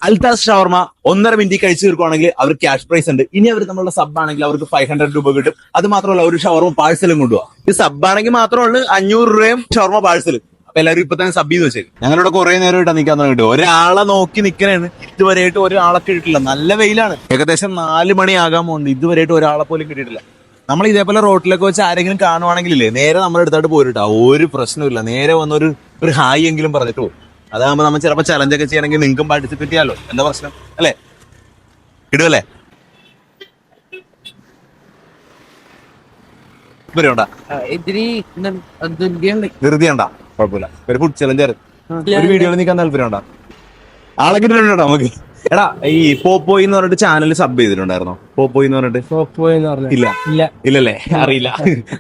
അൽതാസ് ഷവർമ 1.5 minute കഴിച്ചു തീർക്കുവാണെങ്കിൽ അവർക്ക് cash prize ഉണ്ട്. ഇനി അവർ നമ്മളുടെ സബ് ആണെങ്കിൽ അവർക്ക് 500 രൂപ കിട്ടും. അത് മാത്രമല്ല ഒരു ഷവർമ പാഴ്സലും കൊണ്ടുപോകാം. ഈ സബ് ആണെങ്കിൽ മാത്രമല്ല 500 രൂപയും ഷവർമ പാഴ്സലും. അപ്പൊ എല്ലാവരും ഇപ്പൊ തന്നെ സബ് ചെയ്ത് വെച്ചേക്കും. ഞങ്ങളിവിടെ കുറെ നേരം ഇട്ടാ നിൽക്കാൻ തുടങ്ങിയിട്ട് ഒരാളെ നോക്കി നിൽക്കണേണ്. ഇതുവരെയായിട്ട് ഒരാളൊക്കെ കിട്ടില്ല. നല്ല വെയിലാണ്. ഏകദേശം 4 മണിയാകാൻ പോകുന്നുണ്ട്. ഇതുവരെയായിട്ട് ഒരാളെ പോലും കിട്ടിയിട്ടില്ല. നമ്മൾ ഇതേപോലെ റോട്ടിലൊക്കെ വെച്ച് ആരെങ്കിലും കാണുവാണെങ്കിലേ നേരെ നമ്മൾ എടുത്തോട്ട് പോരിട്ടാ, ഒരു പ്രശ്നമില്ല. നേരെ വന്നൊരു ഹായ് എങ്കിലും പറഞ്ഞിട്ട് പോകും. അതാകുമ്പോ നമ്മൾ ചിലപ്പോൾ ചലഞ്ചൊക്കെ ചെയ്യണമെങ്കിൽ നിങ്ങൾക്കും പാർട്ടിസിപ്പേറ്റ് ചെയ്യാലോ. എന്താ പ്രശ്നം അല്ലേ? ഇടുവല്ലേ? ധൃതിയുണ്ടാ? കുഴപ്പമില്ല. ഒരു ഫുഡ് ചലഞ്ച് ഒരു വീഡിയോയിൽ നിൽക്കാൻ താല്പര്യമുണ്ടാ? ആളെ കിട്ടിട്ടുണ്ടോ നമുക്ക്? എടാ, ഈ പോപ്പോയി എന്ന് പറഞ്ഞിട്ട് ചാനൽ സബ് ചെയ്തിട്ടുണ്ടായിരുന്നോ? പോപ്പോയി എന്ന് പറഞ്ഞിട്ട് ഇല്ല ഇല്ലല്ലേ? അറിയില്ല.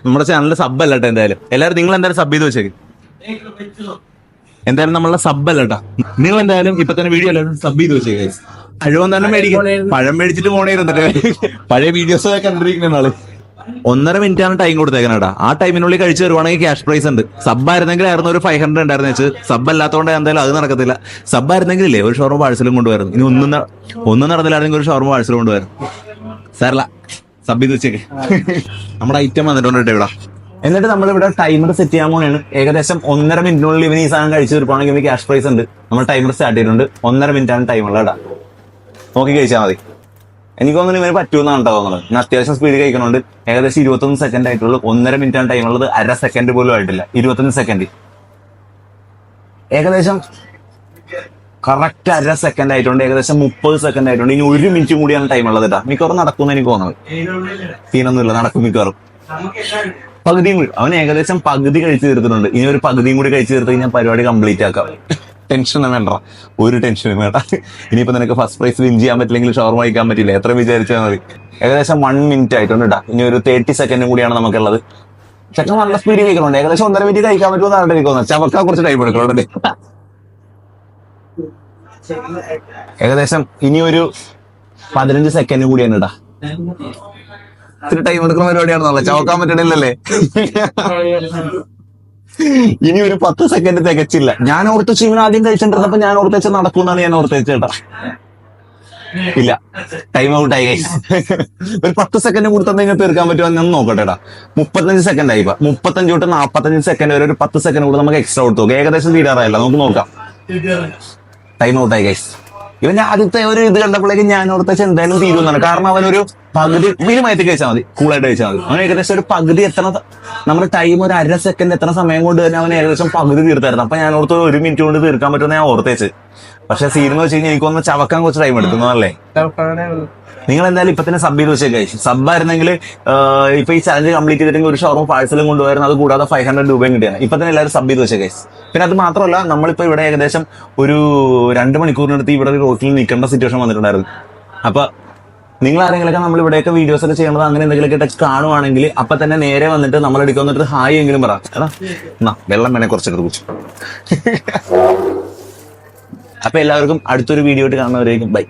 നമ്മുടെ ചാനലിൽ സബ് അല്ല കേട്ടോ. എന്തായാലും എല്ലാവരും നിങ്ങൾ എന്തായാലും സബ് ചെയ്ത് വെച്ചേക്ക്. എന്തായാലും നമ്മളെ സബ് അല്ല കേട്ടോ. നിങ്ങൾ എന്തായാലും ഇപ്പൊ തന്നെ വീഡിയോ എല്ലാവരും സബ് ചെയ്ത് വെച്ചേക്ക്. കഴിവം തന്നെ മേടിക്കും. പഴം മേടിച്ചിട്ട് പോണേരുന്നിട്ട് പഴയ വീഡിയോസ് ഒക്കെ കണ്ടിരിക്കുന്ന ആള്. 1.5 മിനിറ്റാണ് ടൈം കൊടുത്തേക്കണേടാ. ആ ടൈമിനുള്ളിൽ കഴിച്ചു തരുവാണെങ്കിൽ ക്യാഷ് പ്രൈസ് ഉണ്ട്. സബ് ആയിരുന്നെങ്കിൽ ആയിരുന്നു ഒരു 500 ഉണ്ടായിരുന്നു വെച്ച്. സബ് അല്ലാത്തതുകൊണ്ട് എന്തായാലും അത് നടക്കത്തില്ല. സബ് ആയിരുന്നെങ്കിലേ ഒരു ഷവർമ പാഴ്സലും കൊണ്ടുവരുന്നു. ഇനി ഒന്നും നടന്നില്ലായിരുന്നെങ്കിൽ ഒരു ഷവർമ പാഴ്സലും കൊണ്ടുവരും. സാരല്ല, സബ് ചെയ്ത് വെച്ചേക്ക്. നമ്മുടെ ഐറ്റം വന്നിട്ടുണ്ട് ഇവിടെ. എന്നിട്ട് നമ്മളിവിടെ ടൈമർ സെറ്റ് ചെയ്യാൻ പോകണേണ്. ഏകദേശം 1.5 മിനിറ്റിനുള്ളിൽ ഇവന് ഈ സാധനം കഴിച്ചു തീർക്കുകയാണെങ്കിൽ ഇവന് ക്യാഷ് പ്രൈസ് ഉണ്ട്. നമ്മൾ ടൈമർ സ്റ്റാർട്ട് ചെയ്തിട്ടുണ്ട്. 1.5 മിനിറ്റാണ് ടൈമുള്ള കേട്ടാ. നോക്കി കഴിച്ചാൽ മതി. എനിക്ക് തോന്നുന്നു ഇവന് പറ്റുമെന്നാണ് കേട്ടോ തോന്നുന്നത്. ഇന്ന് അത്യാവശ്യം സ്പീഡ് കഴിക്കണോണ്ട്. ഏകദേശം 21 സെക്കൻഡ് ആയിട്ടുള്ളൂ. 1.5 മിനിറ്റാണ് ടൈമുള്ളത്. 1/2 സെക്കൻഡ് പോലും ആയിട്ടില്ല. 25 സെക്കൻഡ്. ഏകദേശം കറക്റ്റ് 1/2 സെക്കൻഡ് ആയിട്ടുണ്ട്. ഏകദേശം 30 സെക്കൻഡ് ആയിട്ടുണ്ട്. ഇനി 1 മിനിറ്റ് കൂടിയാണ് ടൈം ഉള്ളത് കേട്ടോ. മിക്കവാറും നടക്കുമെന്ന് എനിക്ക് തോന്നുന്നത്. സീനൊന്നുമില്ല, നടക്കും മിക്കവാറും. പകുതിയും കൂടി അവൻ ഏകദേശം പകുതി കഴിച്ചു തീർത്തിട്ടുണ്ട്. ഇനി ഒരു പകുതിയും കൂടി കഴിച്ചു തീർത്ത് കഴിഞ്ഞാൽ പരിപാടി കംപ്ലീറ്റ് ആക്കാം. ടെൻഷനും വേണ്ട, ഒരു ടെൻഷനും വേണ്ട. ഇനിയിപ്പോ നിനക്ക് ഫസ്റ്റ് പ്രൈസ് വിൻ ചെയ്യാൻ പറ്റില്ലെങ്കിൽ ഷവർമ കഴിക്കാൻ പറ്റില്ല. എത്ര വിചാരിച്ചാൽ മതി. ഏകദേശം 1 മിനിറ്റ് ആയിട്ടുണ്ട് കേട്ടോ. ഇനി ഒരു 30 സെക്കൻഡും കൂടിയാണ് നമുക്കുള്ളത്. ചെക്കൻ നല്ല സ്പീഡിൽ കഴിക്കണുണ്ട്. ഏകദേശം 1.5 മിനിറ്റ് കഴിക്കാൻ പറ്റുമെന്നാണ് എനിക്ക് തോന്നുന്നത്. ചവക്കാൻ കുറച്ച് ടൈം എടുക്കണുണ്ട്. ഏകദേശം ഇനി ഒരു 15 സെക്കൻഡ് കൂടിയാണ് കേട്ടാ. ഇത്തിരി ടൈം എടുക്കുന്ന പരിപാടിയാണെന്നല്ല, ചവക്കാൻ പറ്റണില്ലല്ലേ? ഇനി ഒരു 10 സെക്കൻഡ് തികച്ചില്ല. ഞാൻ ഓർത്ത് ഇവൻ ആദ്യം കഴിച്ചിട്ടിരുന്നപ്പോ ഞാൻ ഓർത്ത് വെച്ചാൽ നടക്കുമെന്നാണ് ഞാൻ ഓർത്ത് വെച്ചേട്ടാ. ഇല്ല, ടൈം ഔട്ട് ആയി. ഒരു 10 സെക്കൻഡ് കൂടി തന്നെ ഇങ്ങനെ തീർക്കാൻ പറ്റുമോ ഞാൻ നോക്കട്ടെടാ. 35 സെക്കൻഡ് ആയി. 35 തൊട്ട് 45 സെക്കൻഡ് വരെ ഒരു 10 സെക്കൻഡ് കൂടെ നമുക്ക് എക്സ്ട്രാ കൊടുത്തു നോക്കാം. ഏകദേശം തീരാറായില്ല, നമുക്ക് നോക്കാം. ടൈം ഔട്ട് ആയി ഗൈസ്. ഇവന്റെ ആദ്യത്തെ ഒരു ഇത് കണ്ടപ്പോഴേക്കും ഞാൻ ഓർത്ത് വെച്ചാൽ എന്തായാലും തീരുമെന്നാണ്. കാരണം അവനൊരു പകുതി മീനുമായിട്ട് കഴിച്ചാൽ മതി, കൂളായിട്ട് കഴിച്ചാൽ മതി. അവൻ ഏകദേശം ഒരു പകുതി എത്തണ, നമ്മുടെ ടൈം ഒരു 1/2 സെക്കൻഡ് എത്തണ സമയം കൊണ്ട് തന്നെ അവൻ ഏകദേശം പകുതി തീർത്തായിരുന്നു. അപ്പൊ ഞാൻ ഓർത്ത് 1 മിനിറ്റ് കൊണ്ട് തീർക്കാൻ പറ്റുമെന്ന് ഞാൻ ഓർത്തേച്ച്. പക്ഷെ സീനെന്ന് വെച്ച് കഴിഞ്ഞാൽ എനിക്കൊന്ന് ചവക്കാൻ കുറച്ച് ടൈം എടുക്കുന്നതല്ലേ. നിങ്ങൾ എന്തായാലും ഇപ്പൊ തന്നെ സബ് ചെയ്ത് വെച്ചേക്ക്. സബ് ആയിരുന്നെങ്കിൽ ഇപ്പൊ ഈ ചലഞ്ച് കംപ്ലീറ്റ് ചെയ്തിട്ടെങ്കിൽ ഒരു ഷവർമ പാഴ്സലും കൊണ്ടുവരുന്നത്. അത് കൂടാതെ 500 രൂപയും കിട്ടിയാണ്. ഇപ്പൊ തന്നെ എല്ലാവരും സബ് ചെയ്ത് വെച്ചേക്ക്. പിന്നെ അത് മാത്രമല്ല, നമ്മളിപ്പോ ഇവിടെ ഏകദേശം ഒരു 2 മണിക്കൂറിനടുത്ത് ഇവിടെ റോട്ടിൽ നിൽക്കേണ്ട സിറ്റുവേഷൻ വന്നിട്ടുണ്ടായിരുന്നു. അപ്പൊ നിങ്ങൾ ആരെങ്കിലൊക്കെ നമ്മൾ ഇവിടെയൊക്കെ വീഡിയോസ് ഒക്കെ ചെയ്യണത് അങ്ങനെ എന്തെങ്കിലുമൊക്കെ ടച്ച് കാണുവാണെങ്കിൽ അപ്പൊ തന്നെ നേരെ വന്നിട്ട് നമ്മൾ എടുക്കുന്നിട്ട് ഹായ് എങ്കിലും പറ. എടാ വെള്ളം വേണേ കുറച്ചെടുത്ത് കുടിച്ചു. അപ്പൊ എല്ലാവർക്കും അടുത്തൊരു വീഡിയോ ആയിട്ട് കാണുന്നവരേക്കും ബൈ.